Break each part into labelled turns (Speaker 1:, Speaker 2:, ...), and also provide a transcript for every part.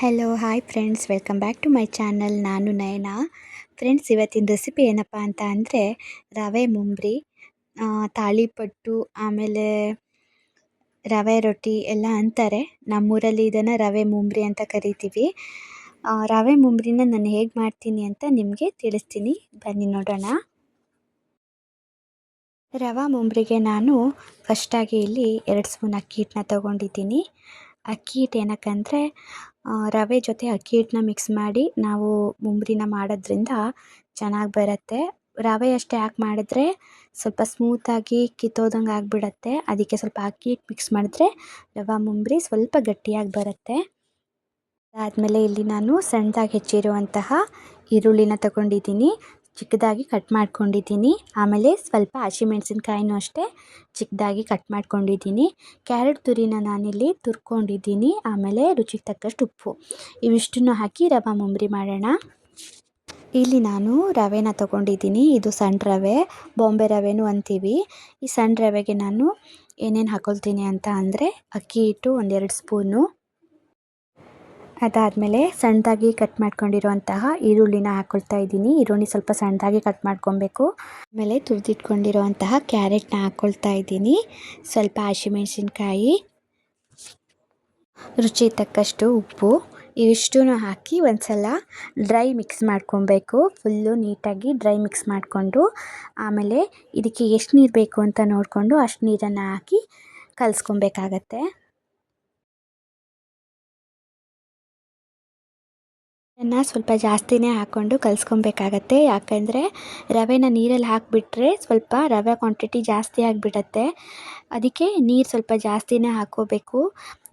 Speaker 1: Hello hi friends, welcome back to my channel. ನಾನು Nayana. Friends, ಇವತ್ತಿನ recipe ಏನಪ್ಪ ಅಂತ ಅಂದರೆ ರವೆ ಮುಂಬ್ರಿ, ತಾಳಿಪಟ್ಟು, ಆಮೇಲೆ ರವೆ ರೊಟ್ಟಿ ಎಲ್ಲ ಅಂತಾರೆ. ನಮ್ಮೂರಲ್ಲಿ ಇದನ್ನು ರವೆ ಮುಂಬ್ರಿ ಅಂತ ಕರಿತೀವಿ. ರವೆ ಮುಂಬ್ರಿನ ನಾನು ಹೇಗೆ ಮಾಡ್ತೀನಿ ಅಂತ ನಿಮಗೆ ತಿಳಿಸ್ತೀನಿ, ಬನ್ನಿ ನೋಡೋಣ. ರವೆ ಮುಂಬ್ರಿಗೆ ನಾನು ಫಸ್ಟಾಗಿ ಇಲ್ಲಿ 2 ಸ್ಪೂನ್ ಅಕ್ಕಿ ಹಿಟ್ಟನ್ನ ತೊಗೊಂಡಿದ್ದೀನಿ. ಅಕ್ಕಿ ಹಿಟ್ಟು ಏನಕ್ಕಂದರೆ ರವೆ ಜೊತೆ ಅಕ್ಕಿ ಹಿಟ್ಟನ್ನ ಮಿಕ್ಸ್ ಮಾಡಿ ನಾವು ಮುಂಬ್ರಿನ ಮಾಡೋದ್ರಿಂದ ಚೆನ್ನಾಗಿ ಬರುತ್ತೆ. ರವೆ ಅಷ್ಟೇ ಹಾಕಿ ಮಾಡಿದ್ರೆ ಸ್ವಲ್ಪ ಸ್ಮೂತಾಗಿ ಕಿತ್ತೋದಂಗೆ ಆಗಿಬಿಡತ್ತೆ. ಅದಕ್ಕೆ ಸ್ವಲ್ಪ ಅಕ್ಕಿ ಹಿಟ್ಟು ಮಿಕ್ಸ್ ಮಾಡಿದ್ರೆ ರವೆ ಮುಂಬ್ರಿ ಸ್ವಲ್ಪ ಗಟ್ಟಿಯಾಗಿ ಬರುತ್ತೆ. ಅದಾದಮೇಲೆ ಇಲ್ಲಿ ನಾನು ಸಣ್ಣದಾಗಿ ಹೆಚ್ಚಿರುವಂತಹ ಈರುಳ್ಳಿನ ತಗೊಂಡಿದ್ದೀನಿ, ಚಿಕ್ಕದಾಗಿ ಕಟ್ ಮಾಡ್ಕೊಂಡಿದ್ದೀನಿ. ಆಮೇಲೆ ಸ್ವಲ್ಪ ಹಸಿಮೆಣಸಿನ್ಕಾಯಿನೂ ಅಷ್ಟೇ ಚಿಕ್ಕದಾಗಿ ಕಟ್ ಮಾಡ್ಕೊಂಡಿದ್ದೀನಿ. ಕ್ಯಾರೆಟ್ ತುರಿನ ನಾನಿಲ್ಲಿ ತುರ್ಕೊಂಡಿದ್ದೀನಿ. ಆಮೇಲೆ ರುಚಿಗೆ ತಕ್ಕಷ್ಟು ಉಪ್ಪು, ಇವಿಷ್ಟನ್ನು ಹಾಕಿ ರವೆ ಮುಂಬ್ರಿ ಮಾಡೋಣ. ಇಲ್ಲಿ ನಾನು ರವೆನ ತೊಗೊಂಡಿದ್ದೀನಿ. ಇದು ಸಣ್ಣ ರವೆ, ಬಾಂಬೆ ರವೆನೂ ಅಂತೀವಿ. ಈ ಸಣ್ಣ ರವೆಗೆ ನಾನು ಏನೇನು ಹಾಕೊಳ್ತೀನಿ ಅಂತ ಅಂದರೆ ಅಕ್ಕಿ ಹಿಟ್ಟು 1-2 ಸ್ಪೂನು, ಅದಾದಮೇಲೆ ಸಣ್ಣದಾಗಿ ಕಟ್ ಮಾಡ್ಕೊಂಡಿರುವಂತಹ ಈರುಳ್ಳಿನ ಹಾಕ್ಕೊಳ್ತಾ ಇದ್ದೀನಿ. ಈರುಳ್ಳಿ ಸ್ವಲ್ಪ ಸಣ್ಣದಾಗಿ ಕಟ್ ಮಾಡ್ಕೊಬೇಕು. ಆಮೇಲೆ ತುರಿದಿಟ್ಕೊಂಡಿರುವಂತಹ ಕ್ಯಾರೆಟ್ನ ಹಾಕ್ಕೊಳ್ತಾ ಇದ್ದೀನಿ. ಸ್ವಲ್ಪ ಹಸಿಮೆಣಸಿನ್ಕಾಯಿ, ರುಚಿ ತಕ್ಕಷ್ಟು ಉಪ್ಪು, ಇವಿಷ್ಟನ್ನು ಹಾಕಿ ಒಂದ್ಸಲ ಡ್ರೈ ಮಿಕ್ಸ್ ಮಾಡ್ಕೊಬೇಕು. ಫುಲ್ಲು ನೀಟಾಗಿ ಡ್ರೈ ಮಿಕ್ಸ್ ಮಾಡಿಕೊಂಡು ಆಮೇಲೆ ಇದಕ್ಕೆ ಎಷ್ಟು ನೀರು ಬೇಕು ಅಂತ ನೋಡಿಕೊಂಡು ಅಷ್ಟು ನೀರನ್ನು ಹಾಕಿ ಕಲಿಸ್ಕೊಬೇಕಾಗತ್ತೆ. ಇದನ್ನು ಸ್ವಲ್ಪ ಜಾಸ್ತಿನೇ ಹಾಕ್ಕೊಂಡು ಕಲಿಸ್ಕೊಬೇಕಾಗತ್ತೆ. ಯಾಕಂದರೆ ರವೆನ ನೀರಲ್ಲಿ ಹಾಕಿಬಿಟ್ರೆ ಸ್ವಲ್ಪ ರವೆ ಕ್ವಾಂಟಿಟಿ ಜಾಸ್ತಿ ಆಗಿಬಿಡತ್ತೆ. ಅದಕ್ಕೆ ನೀರು ಸ್ವಲ್ಪ ಜಾಸ್ತಿನೇ ಹಾಕ್ಕೋಬೇಕು.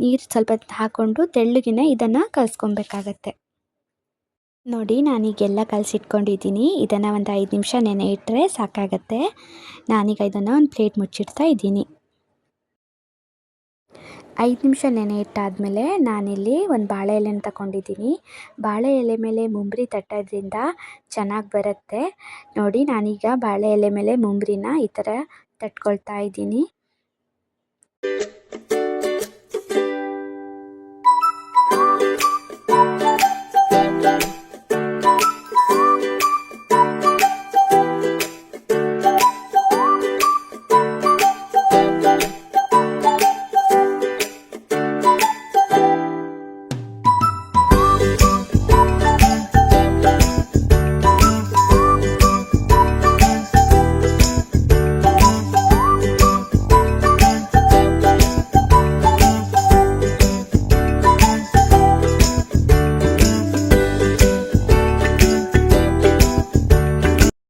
Speaker 1: ನೀರು ಸ್ವಲ್ಪ ಹಾಕ್ಕೊಂಡು ತೆಳ್ಳಗಿನೇ ಇದನ್ನು ಕಲಿಸ್ಕೊಬೇಕಾಗತ್ತೆ. ನೋಡಿ, ನಾನೀಗೆಲ್ಲ ಕಲಸಿಟ್ಕೊಂಡಿದ್ದೀನಿ. ಇದನ್ನು ಒಂದು 5 ನಿಮಿಷ ನೆನೆ ಇಟ್ಟರೆ ಸಾಕಾಗತ್ತೆ. ನಾನೀಗ ಇದನ್ನು ಒಂದು ಪ್ಲೇಟ್ ಮುಚ್ಚಿಡ್ತಾ ಇದ್ದೀನಿ. 5 ನಿಮಿಷ ನೆನೆ ಇಟ್ಟಾದಮೇಲೆ ನಾನಿಲ್ಲಿ ಒಂದು ಬಾಳೆ ಎಲೆನ ತಗೊಂಡಿದ್ದೀನಿ. ಬಾಳೆ ಎಲೆ ಮೇಲೆ ಮುಂಬ್ರಿ ತಟ್ಟೋದ್ರಿಂದ ಚೆನ್ನಾಗಿ ಬರುತ್ತೆ. ನೋಡಿ, ನಾನೀಗ ಬಾಳೆ ಎಲೆ ಮೇಲೆ ಮುಂಬ್ರಿನ ಈ ಥರ ತಟ್ಕೊಳ್ತಾ ಇದ್ದೀನಿ.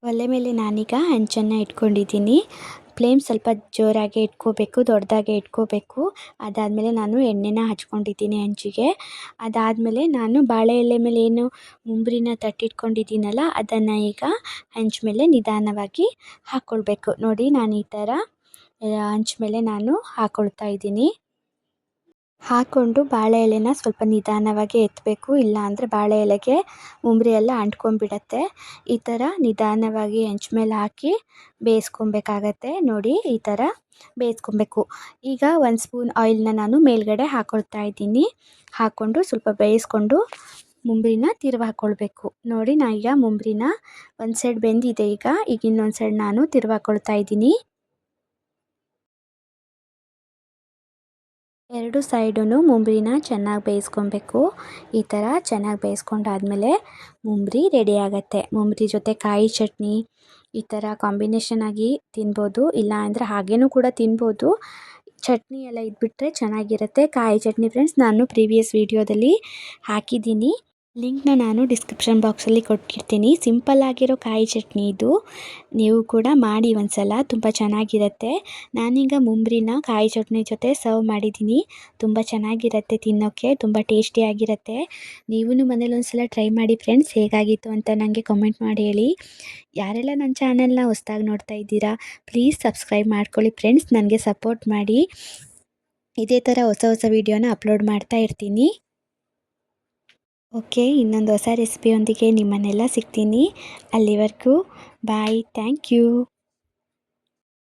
Speaker 1: ಒಲೆ ಮೇಲೆ ನಾನೀಗ ಹಂಚನ್ನು ಇಟ್ಕೊಂಡಿದ್ದೀನಿ. ಫ್ಲೇಮ್ ಸ್ವಲ್ಪ ಜೋರಾಗೆ ಇಟ್ಕೋಬೇಕು, ದೊಡ್ಡದಾಗೆ ಇಟ್ಕೋಬೇಕು. ಅದಾದಮೇಲೆ ನಾನು ಎಣ್ಣೆನ ಹಚ್ಕೊಂಡಿದ್ದೀನಿ ಹಂಚಿಗೆ. ಅದಾದಮೇಲೆ ನಾನು ಬಾಳೆ ಎಲೆ ಮೇಲೆ ಏನು ಮುಂಬ್ರಿನ ತಟ್ಟಿಟ್ಕೊಂಡಿದ್ದೀನಲ್ಲ ಅದನ್ನು ಈಗ ಹಂಚ್ ಮೇಲೆ ನಿಧಾನವಾಗಿ ಹಾಕ್ಕೊಳ್ಬೇಕು. ನೋಡಿ, ನಾನು ಈ ಥರ ಹಂಚ್ ಮೇಲೆ ನಾನು ಹಾಕ್ಕೊಳ್ತಾ ಇದ್ದೀನಿ. ಹಾಕ್ಕೊಂಡು ಬಾಳೆ ಎಲೆನ ಸ್ವಲ್ಪ ನಿಧಾನವಾಗಿ ಎತ್ತಬೇಕು, ಇಲ್ಲ ಅಂದರೆ ಬಾಳೆ ಎಲೆಗೆ ಮುಂಬ್ರಿ ಎಲ್ಲ ಅಂಟ್ಕೊಂಡ್ಬಿಡತ್ತೆ. ಈ ಥರ ನಿಧಾನವಾಗಿ ಹೆಂಚು ಮೇಲೆ ಹಾಕಿ ಬೇಯಿಸ್ಕೊಬೇಕಾಗತ್ತೆ. ನೋಡಿ, ಈ ಥರ ಬೇಯಿಸ್ಕೊಬೇಕು. ಈಗ 1 ಸ್ಪೂನ್ ಆಯಿಲ್ನ ನಾನು ಮೇಲ್ಗಡೆ ಹಾಕ್ಕೊಳ್ತಾ ಇದ್ದೀನಿ. ಹಾಕ್ಕೊಂಡು ಸ್ವಲ್ಪ ಬೇಯಿಸ್ಕೊಂಡು ಮುಂಬ್ರಿನ ತಿರ್ವಿ ಹಾಕ್ಕೊಳ್ಬೇಕು. ನೋಡಿ, ಈಗ ಮುಂಬ್ರಿನ ಒಂದು ಸೈಡ್ ಬೆಂದಿದೆ. ಈಗ ಇನ್ನೊಂದು ಸೈಡ್ ನಾನು ತಿರ್ವಿ ಹಾಕ್ಕೊಳ್ತಾ ಇದ್ದೀನಿ. 2 ಸೈಡೂ ಮುಂಬ್ರಿನ ಚೆನ್ನಾಗಿ ಬೇಯಿಸ್ಕೊಬೇಕು. ಈ ಥರ ಚೆನ್ನಾಗಿ ಬೇಯಿಸ್ಕೊಂಡಾದ್ಮೇಲೆ ಮುಂಬ್ರಿ ರೆಡಿ ಆಗುತ್ತೆ. ಮುಂಬ್ರಿ ಜೊತೆ ಕಾಯಿ ಚಟ್ನಿ ಈ ಥರ ಕಾಂಬಿನೇಷನ್ ಆಗಿ ತಿನ್ಬೋದು, ಇಲ್ಲ ಅಂದರೆ ಹಾಗೇನೂ ಕೂಡ ತಿನ್ಬೋದು. ಚಟ್ನಿ ಎಲ್ಲ ಇದ್ಬಿಟ್ರೆ ಚೆನ್ನಾಗಿರುತ್ತೆ. ಕಾಯಿ ಚಟ್ನಿ ಫ್ರೆಂಡ್ಸ್ ನಾನು ಪ್ರೀವಿಯಸ್ ವಿಡಿಯೋದಲ್ಲಿ ಹಾಕಿದ್ದೀನಿ, ಲಿಂಕ್ನ ನಾನು ಡಿಸ್ಕ್ರಿಪ್ಷನ್ ಬಾಕ್ಸಲ್ಲಿ ಕೊಟ್ಟಿರ್ತೀನಿ. ಸಿಂಪಲ್ ಆಗಿರೋ ಕಾಯಿ ಚಟ್ನಿ ಇದು, ನೀವು ಕೂಡ ಮಾಡಿ ಒಂದ್ಸಲ, ತುಂಬ ಚೆನ್ನಾಗಿರುತ್ತೆ. ನಾನೀಗ ಮುಂಬ್ರಿನ ಕಾಯಿ ಚಟ್ನಿ ಜೊತೆ ಸರ್ವ್ ಮಾಡಿದ್ದೀನಿ. ತುಂಬ ಚೆನ್ನಾಗಿರುತ್ತೆ, ತಿನ್ನೋಕ್ಕೆ ತುಂಬ ಟೇಸ್ಟಿಯಾಗಿರುತ್ತೆ. ನೀವೂ ಮನೇಲಿ ಒಂದ್ಸಲ ಟ್ರೈ ಮಾಡಿ ಫ್ರೆಂಡ್ಸ್. ಹೇಗಾಗಿತ್ತು ಅಂತ ನನಗೆ ಕಮೆಂಟ್ ಮಾಡಿ ಹೇಳಿ. ಯಾರೆಲ್ಲ ನನ್ನ ಚಾನಲ್ನ ಹೊಸ್ದಾಗಿ ನೋಡ್ತಾ ಇದ್ದೀರಾ ಪ್ಲೀಸ್ ಸಬ್ಸ್ಕ್ರೈಬ್ ಮಾಡ್ಕೊಳ್ಳಿ ಫ್ರೆಂಡ್ಸ್. ನನಗೆ ಸಪೋರ್ಟ್ ಮಾಡಿ. ಇದೇ ಥರ ಹೊಸ ವೀಡಿಯೋನ ಅಪ್ಲೋಡ್ ಮಾಡ್ತಾ ಇರ್ತೀನಿ. ಓಕೆ, ಇನ್ನೊಂದು ಹೊಸ ರೆಸಿಪಿಯೊಂದಿಗೆ ನಿಮ್ಮನ್ನೆಲ್ಲ ಸಿಗ್ತೀನಿ. ಅಲ್ಲಿವರೆಗೂ ಬಾಯ್, ಥ್ಯಾಂಕ್ ಯು.